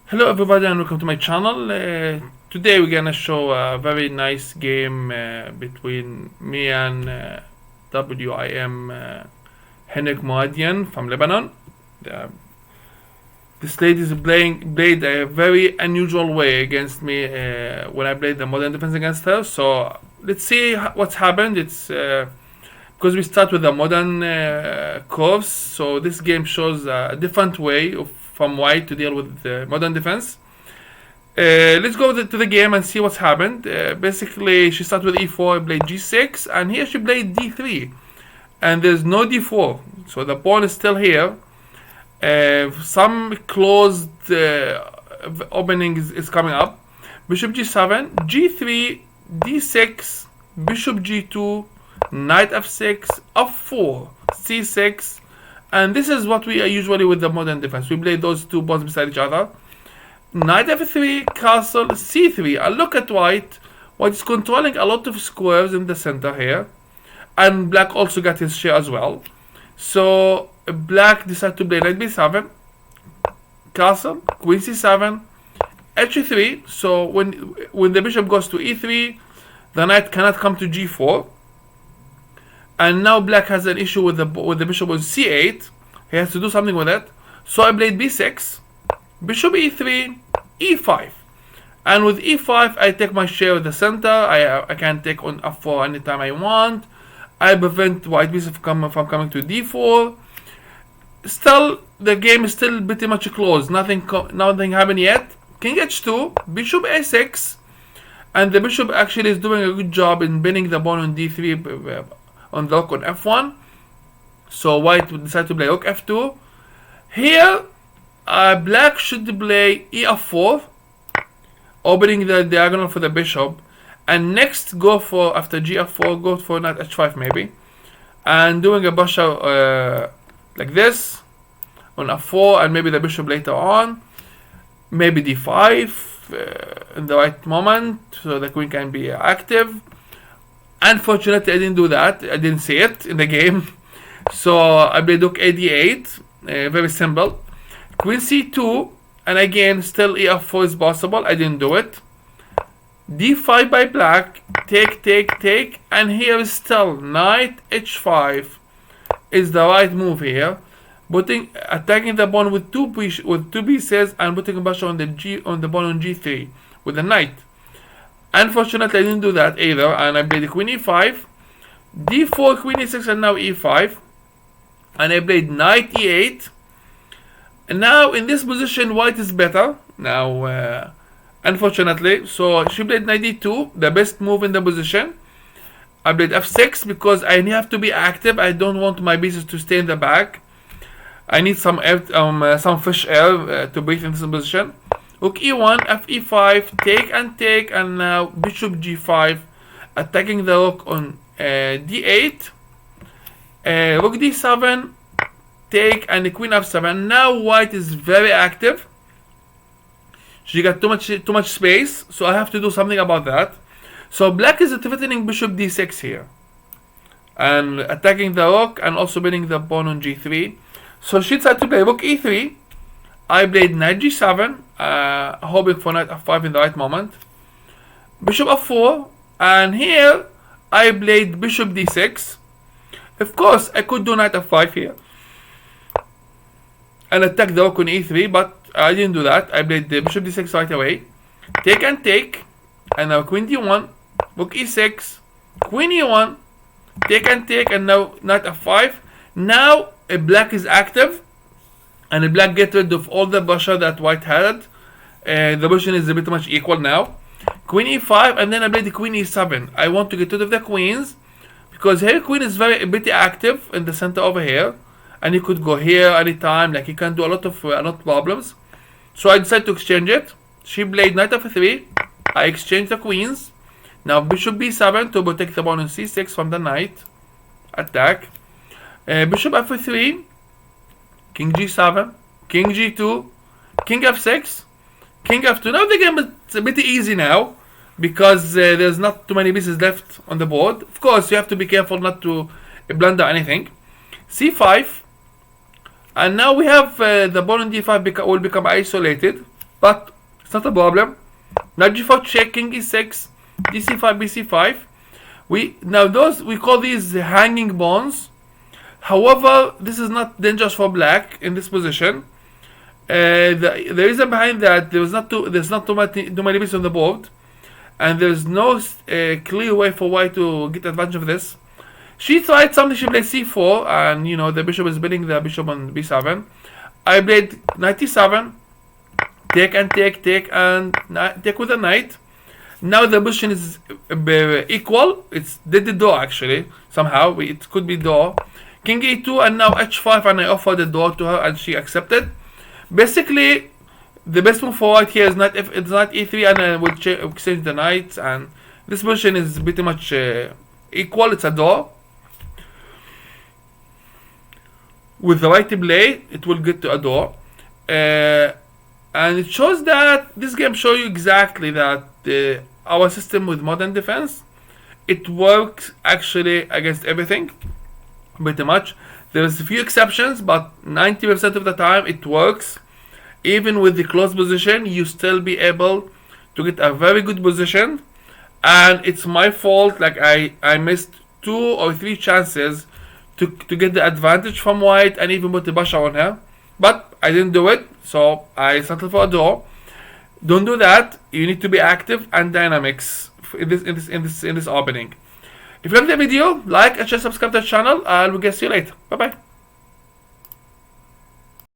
Hello everybody and welcome to my channel. Today we're gonna show a very nice game between me and WIM Henrik Moadian from Lebanon. Uh, this lady is played a very unusual way against me when I played the modern defense against her. So let's see what's happened. It's because we start with the modern curves. So this game shows a different way from white to deal with the modern defense. Let's go to the game and see what's happened. Basically, she started with e4, played g6, and here she played d3. And there's no d4, so the pawn is still here. Some closed opening is coming up. Bishop g7, g3, d6, bishop g2, knight f6, f4, c6, and this is what we are usually with the modern defense. We play those two pawns beside each other. Knight f3, castle, c3, and look at white. White is controlling a lot of squares in the center here, and black also got his share as well. So black decided to play knight b7, castle, queen c7, h3. So when the bishop goes to e3, the knight cannot come to g4. And now black has an issue with the bishop on c8. He has to do something with it. So I played b6, bishop e3, e5. And with e5, I take my share of the center. I can take on f4 anytime I want. I prevent white pieces from coming to d4. Still, the game is still pretty much closed. Nothing happened yet. King h2, bishop a6. And the bishop actually is doing a good job in pinning the pawn on d3 on the rook on f1. So white decided to play rook f2. Here, black should play ef4, opening the diagonal for the bishop. And next, go for, after gf4, go for knight h5 maybe. And doing a basha like this on f4, and maybe the bishop later on. Maybe d5 in the right moment, so the queen can be active. Unfortunately, I didn't do that. I didn't see it in the game. So I played rook ad8, very simple. Queen c2, and again, still ef4 is possible. I didn't do it. d5 by black, take, and here is still knight h5 is the right move here. Attacking the pawn with two pieces and putting a basha on the pawn on g3 with the knight. Unfortunately, I didn't do that either, and I played queen e5, d4, queen e6, and now e5, and I played knight e8. And now in this position, white is better now, unfortunately. So she played knight d2, the best move in the position. I played f6 because I have to be active. I don't want my pieces to stay in the back. I need some air, some fresh air to breathe in this position. Rook e1, fe5, take, and now bishop g5, attacking the rook on d8. Rook d7, take, and the queen f7. Now white is very active. She got too much space, so I have to do something about that. So black is threatening bishop d6 here, and attacking the rook, and also winning the pawn on g3. So she decided to play rook e3. I played knight g7, hoping for knight f5 in the right moment. Bishop f4, and here I played bishop d6. Of course, I could do knight f5 here and attack the rook on e3, but I didn't do that. I played the bishop d6 right away. Take, and now queen d1, rook e6, queen e1, take, and now knight f5. Now black is active, and black get rid of all the basha that white had. The position is a bit much equal now. Queen e5, and then I played the queen e7. I want to get rid of the queens, because here queen is very pretty active in the center over here, and he could go here anytime. Like he can do a lot of problems. So I decided to exchange it. She played knight f3. I exchanged the queens. Now bishop b7 to protect the pawn on c6 from the knight attack. Bishop f3, king g7, king g2, king f6, king f2. Now the game is a bit easy now, because there's not too many pieces left on the board. Of course, you have to be careful not to blunder anything. c5, And now we have the pawn on d5 will become isolated. but it's not a problem. Knight g4 check, king e6, dc5, bc5. We call these hanging pawns. However, this is not dangerous for black in this position. The reason behind that, there's not too many pieces on the board, and there's no clear way for white to get advantage of this. She tried something. She played c4, and the bishop is beating the bishop on b7. I played knight e7, take and take and take with a knight. Now the position is equal. It's dead the door actually. Somehow it could be door. King e2 and now h5, and I offered the door to her and she accepted. Basically, the best move for white here is knight e3, and I will exchange the knights, and this position is pretty much equal. It's a door. With the right play, it will get to a door. And it shows that this game shows you exactly that our system with modern defense, it works actually against everything, pretty much. There's a few exceptions, but 90% of the time it works. Even with the close position, you still be able to get a very good position. And it's my fault, like I missed 2 or 3 chances to get the advantage from white and even put the basha on her. But I didn't do it, so I settled for a draw. Don't do that. You need to be active and dynamics in this opening. If you like the video, like and share, subscribe to the channel, and we'll see you later. Bye bye.